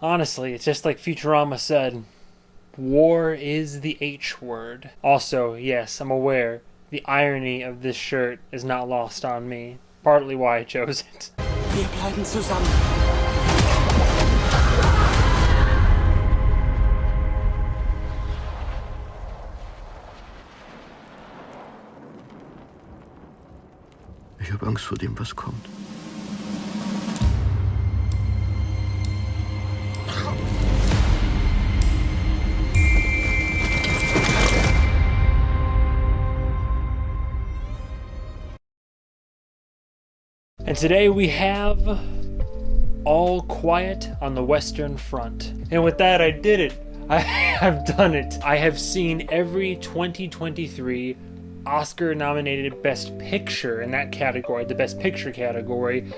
Honestly, it's just like Futurama said, war is the H word. Also, yes, I'm aware, the irony of this shirt is not lost on me. Partly why I chose it. Wir bleiben zusammen. Ich habe Angst vor dem, was kommt. And today we have All Quiet on the Western Front. And with that, I did it. I've done it. I have seen every 2023 Oscar-nominated Best Picture in that category, the Best Picture category,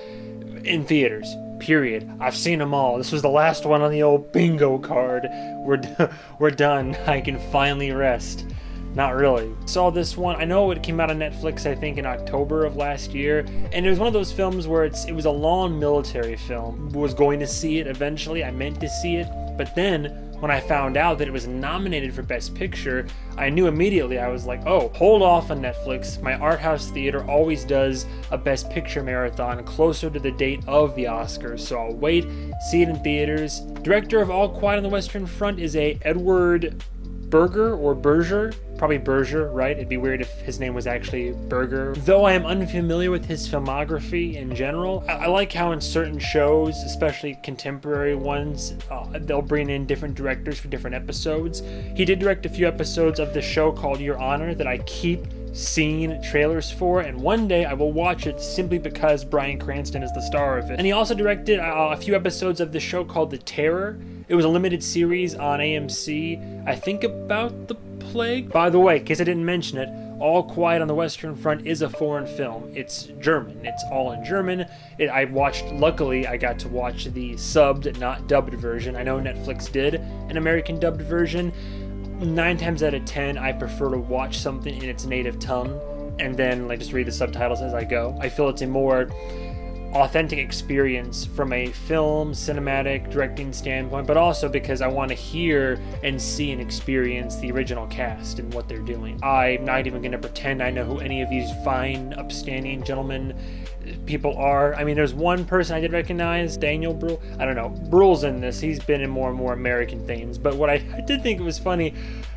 in theaters. Period. I've seen them all. This was the last one on the old bingo card. We're done. I can finally rest. Not really. Saw this one. I know it came out on Netflix, I think, in October of last year. And it was one of those films where it was a long military film. Was going to see it eventually. I meant to see it. But then, when I found out that it was nominated for Best Picture, I knew immediately. I was like, oh, hold off on Netflix. My art house theater always does a Best Picture marathon closer to the date of the Oscars. So I'll wait, see it in theaters. Director of All Quiet on the Western Front is a Edward Berger, probably Berger, right? It'd be weird if his name was actually Berger. Though I am unfamiliar with his filmography in general, I like how in certain shows, especially contemporary ones, they'll bring in different directors for different episodes. He did direct a few episodes of the show called Your Honor that I keep seeing trailers for, and one day I will watch it simply because Bryan Cranston is the star of it. And he also directed a few episodes of the show called The Terror. It was a limited series on AMC, I think about the plague. By the way, in case I didn't mention it, All Quiet on the Western Front is a foreign film. It's German. It's all in German. Luckily, I got to watch the subbed, not dubbed version. I know Netflix did an American dubbed version. 9 times out of 10, I prefer to watch something in its native tongue and then just read the subtitles as I go. I feel it's a more authentic experience from a film, cinematic, directing standpoint, but also because I want to hear and see and experience the original cast and what they're doing. I'm not even going to pretend I know who any of these fine, upstanding gentlemen people are. I mean, there's one person I did recognize, Daniel Bruhl. I don't know. Bruhl's in this. He's been in more and more American things. But what I did think was funny,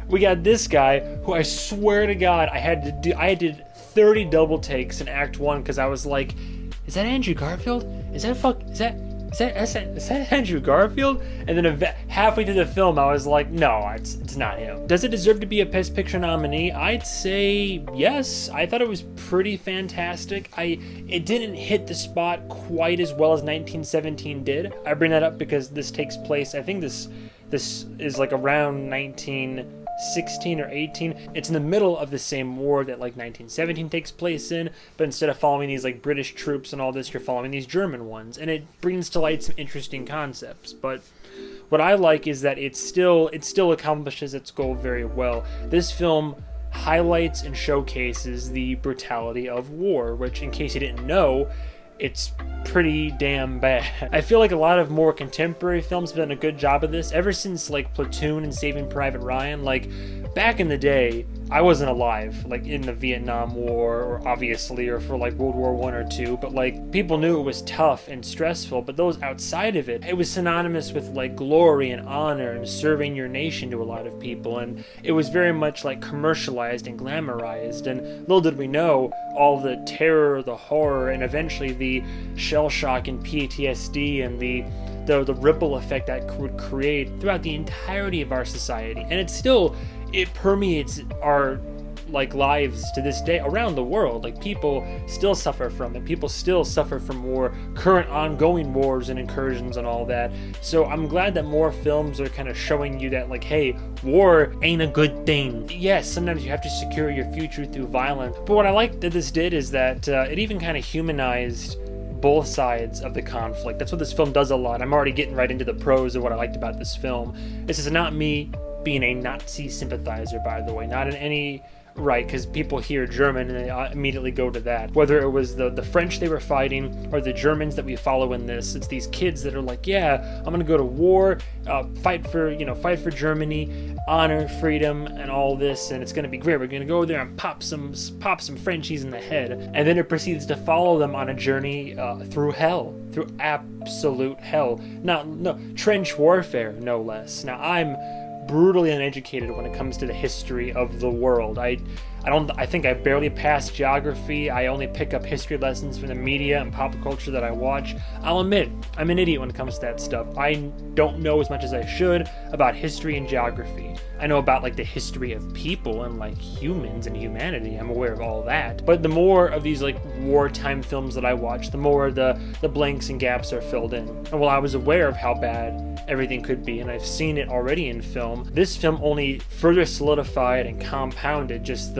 we got this guy who I swear to God, I did 30 double takes in Act 1 because I was like, is that Andrew Garfield? Is that Andrew Garfield? And then halfway through the film, I was like, no, it's not him. Does it deserve to be a Best Picture nominee? I'd say yes. I thought it was pretty fantastic. It didn't hit the spot quite as well as 1917 did. I bring that up because this takes place, I think this is like around 1916 or 18. It's in the middle of the same war that 1917 takes place in, but instead of following these British troops and all this, you're following these German ones, and it brings to light some interesting concepts. But what I like is that it still accomplishes its goal very well. This film highlights and showcases the brutality of war, which, in case you didn't know, it's pretty damn bad. I feel like a lot of more contemporary films have done a good job of this ever since Platoon and Saving Private Ryan. Back in the day, I wasn't alive in the Vietnam War or obviously, or for World War I or II, but people knew it was tough and stressful, but those outside of it was synonymous with glory and honor and serving your nation to a lot of people, and it was very much commercialized and glamorized. And little did we know all the terror, the horror, and eventually the shell shock and PTSD and the ripple effect that would create throughout the entirety of our society. And it permeates our lives to this day around the world. People still suffer from it. People still suffer from war, current ongoing wars and incursions and all that. So I'm glad that more films are kind of showing you that hey, war ain't a good thing. Yes, sometimes you have to secure your future through violence. But what I like that this did is that it even kind of humanized both sides of the conflict. That's what this film does a lot. I'm already getting right into the pros of what I liked about this film. This is not me being a Nazi sympathizer, by the way, not in any right, because people hear German and they immediately go to that. Whether it was the French they were fighting or the Germans that we follow in this, it's these kids that are like, yeah, I'm gonna go to war, fight for Germany, honor, freedom, and all this, and it's gonna be great. We're gonna go there and pop some Frenchies in the head, and then it proceeds to follow them on a journey through hell, through absolute hell. No, trench warfare, no less. Now, I'm brutally uneducated when it comes to the history of the world. I think I barely pass geography. I only pick up history lessons from the media and pop culture that I watch. I'll admit, I'm an idiot when it comes to that stuff. I don't know as much as I should about history and geography. I know about like the history of people and like humans and humanity. I'm aware of all that. But the more of these like wartime films that I watch, the more the blanks and gaps are filled in. And while I was aware of how bad everything could be, and I've seen it already in film, this film only further solidified and compounded just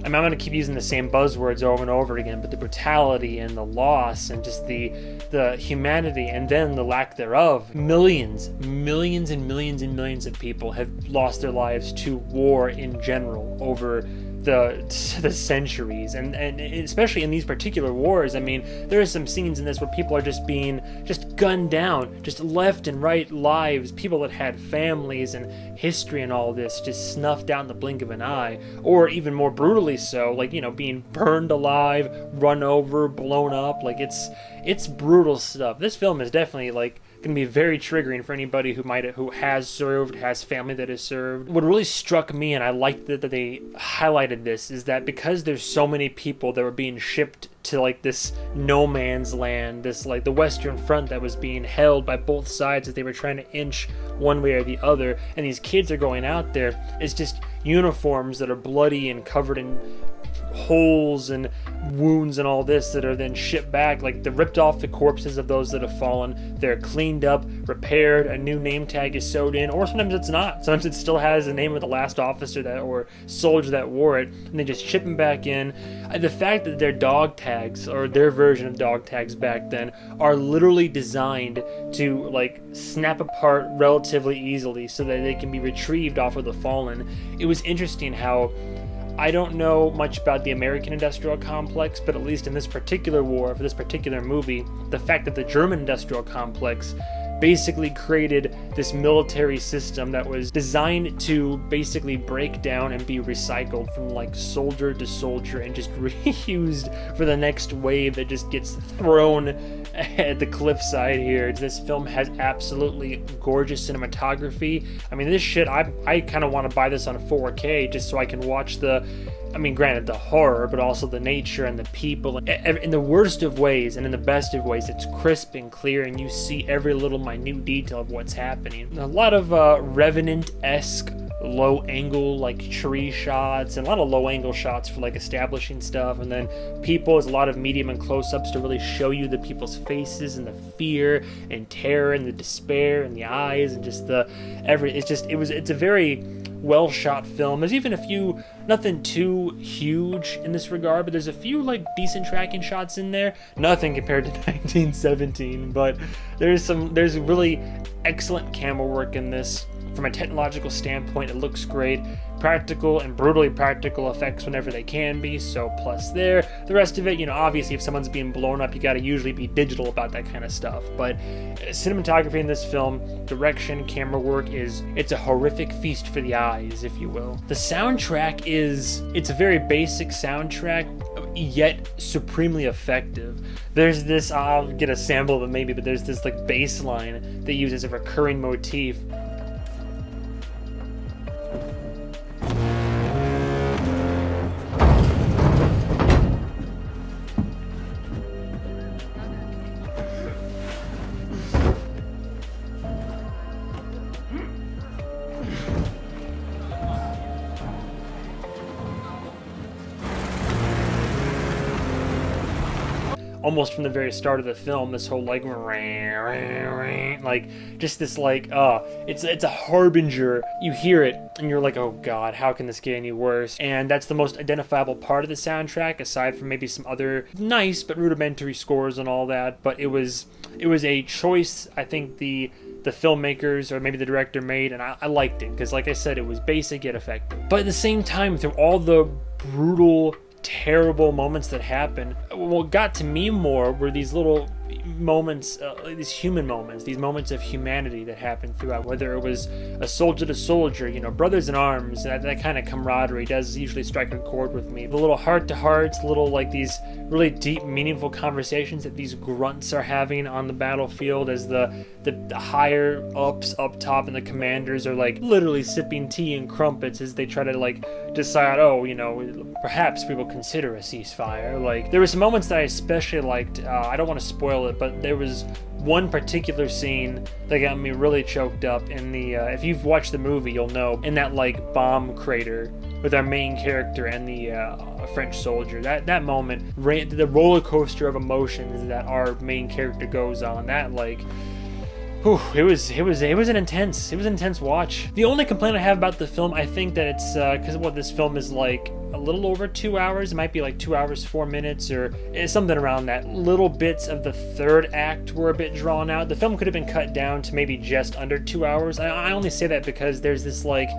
I'm going to keep using the same buzzwords over and over again, but the brutality and the loss and just the humanity and then the lack thereof. Millions and millions and millions of people have lost their lives to war in general over the centuries, and especially in these particular wars. I mean, there are some scenes in this where people are just being gunned down, just left and right lives, people that had families and history and all this just snuffed down in the blink of an eye, or even more brutally so, like, being burned alive, run over, blown up. Like, it's brutal stuff. This film is definitely like going to be very triggering for anybody who has served, has family that has served. What really struck me, and I liked that they highlighted this, is that because there's so many people that were being shipped to like this no man's land, this like the Western Front that was being held by both sides that they were trying to inch one way or the other, and these kids are going out there, it's just uniforms that are bloody and covered in holes and wounds and all this that are then shipped back. Like, they ripped off the corpses of those that have fallen, they're cleaned up, repaired, a new name tag is sewed in, or sometimes it's not. Sometimes it still has the name of the last officer that or soldier that wore it, and they just ship them back in. The fact that their dog tags, or their version of dog tags back then, are literally designed to like snap apart relatively easily so that they can be retrieved off of the fallen. It was interesting how, I don't know much about the American industrial complex, but at least in this particular war, for this particular movie, the fact that the German industrial complex basically created this military system that was designed to basically break down and be recycled from like soldier to soldier and just reused for the next wave that just gets thrown at the cliffside here. This film has absolutely gorgeous cinematography. I mean, this shit, I kind of want to buy this on 4K just so I can watch granted, the horror, but also the nature and the people. In the worst of ways and in the best of ways, it's crisp and clear, and you see every little minute detail of what's happening. A lot of Revenant-esque low-angle, like, tree shots, and a lot of low-angle shots for, like, establishing stuff, and then people, is a lot of medium and close-ups to really show you the people's faces and the fear and terror and the despair and the eyes and just it's a very well shot film. There's even a few, nothing too huge in this regard, but there's a few like decent tracking shots in there. Nothing compared to 1917, but there's really excellent camera work in this. From a technological standpoint, it looks great. Practical and brutally practical effects whenever they can be, so plus there. The rest of it, obviously if someone's being blown up, you gotta usually be digital about that kind of stuff. But cinematography in this film, direction, camera work, it's a horrific feast for the eyes, if you will. The soundtrack it's a very basic soundtrack, yet supremely effective. There's this, I'll get a sample of it maybe, but there's this like bass line that uses a recurring motif. Almost from the very start of the film, this whole like just this like it's a harbinger. You hear it and you're like, oh god, how can this get any worse? And that's the most identifiable part of the soundtrack, aside from maybe some other nice but rudimentary scores and all that. But it was a choice. I think the the filmmakers or maybe the director made, and I liked it because, like I said, it was basic yet effective. But at the same time, through all the brutal, terrible moments that happened, what got to me more were these little moments, these human moments, these moments of humanity that happened throughout, whether it was a soldier to soldier, you know, brothers in arms, that kind of camaraderie does usually strike a chord with me. The little heart-to-hearts, little like these really deep, meaningful conversations that these grunts are having on the battlefield as the higher ups up top and the commanders are like literally sipping tea and crumpets as they try to like decide, oh, you know, perhaps we will consider a ceasefire. Like, there were some moments that I especially liked. I don't want to spoil it, but there was one particular scene that got me really choked up in the if you've watched the movie, you'll know, in that like bomb crater with our main character and the French soldier. That moment, the roller coaster of emotions that our main character goes on, that like, whew, it was an intense watch. The only complaint I have about the film, I think that it's because what this film is like a little over 2 hours. It might be like 2 hours 4 minutes or something around that. Little bits of the third act were a bit drawn out. The film could have been cut down to maybe just under 2 hours. I only say that because there's this like,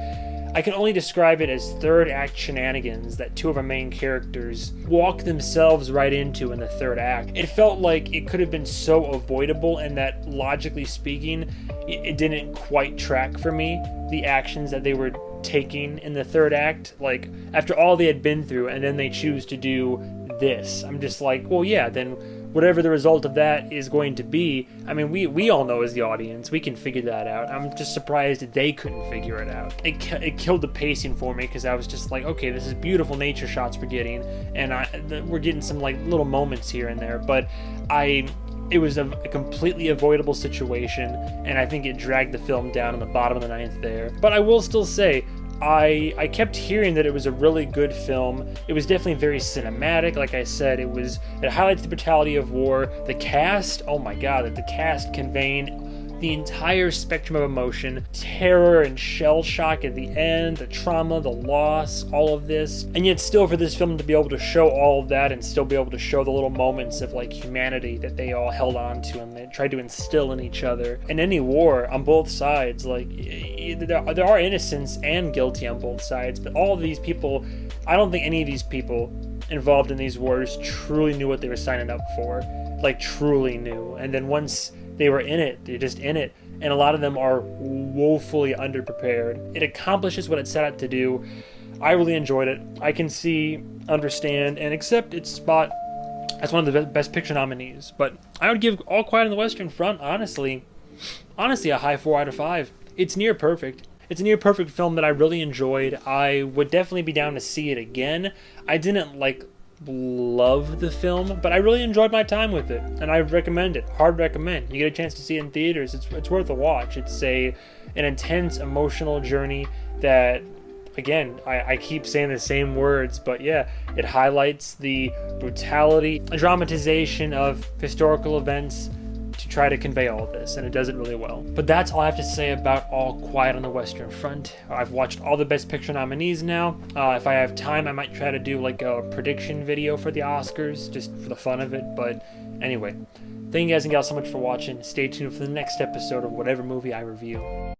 I can only describe it as third act shenanigans that two of our main characters walk themselves right into in the third act. It felt like it could have been so avoidable, and that logically speaking, it didn't quite track for me, the actions that they were taking in the third act. Like, after all they had been through, and then they choose to do this. I'm just like, well, yeah, then whatever the result of that is going to be, I mean, we all know as the audience, we can figure that out. I'm just surprised that they couldn't figure it out. It killed the pacing for me because I was just like, okay, this is beautiful nature shots we're getting, and we're getting some like little moments here and there, but it was a completely avoidable situation, and I think it dragged the film down in the bottom of the ninth there. But I will still say, I kept hearing that it was a really good film. It was definitely very cinematic. Like I said, it highlights the brutality of war. The cast, oh my god, the cast conveying the entire spectrum of emotion, terror and shell shock at the end, the trauma, the loss, all of this. And yet still, for this film to be able to show all of that and still be able to show the little moments of like humanity that they all held on to and they tried to instill in each other. In any war, on both sides, like, there are innocents and guilty on both sides, but all of these people, I don't think any of these people involved in these wars truly knew what they were signing up for. Like, truly knew. And then once they were in it, they're just in it, and a lot of them are woefully underprepared. It accomplishes what it set out to do. I really enjoyed it. I can see, understand, and accept its spot as one of the best picture nominees, but I would give All Quiet on the Western Front, honestly a high 4 out of 5. It's near perfect. It's a near perfect film that I really enjoyed. I would definitely be down to see it again. I didn't love the film, but I really enjoyed my time with it, and I recommend it. Hard recommend. You get a chance to see it in theaters, it's worth a watch. It's an intense emotional journey that, again, I keep saying the same words, but yeah, it highlights the brutality, dramatization of historical events to try to convey all of this, and it does it really well. But that's all I have to say about All Quiet on the Western Front. I've watched all the Best Picture nominees now. If I have time, I might try to do like a prediction video for the Oscars, just for the fun of it. But anyway, thank you guys and gals so much for watching. Stay tuned for the next episode of whatever movie I review.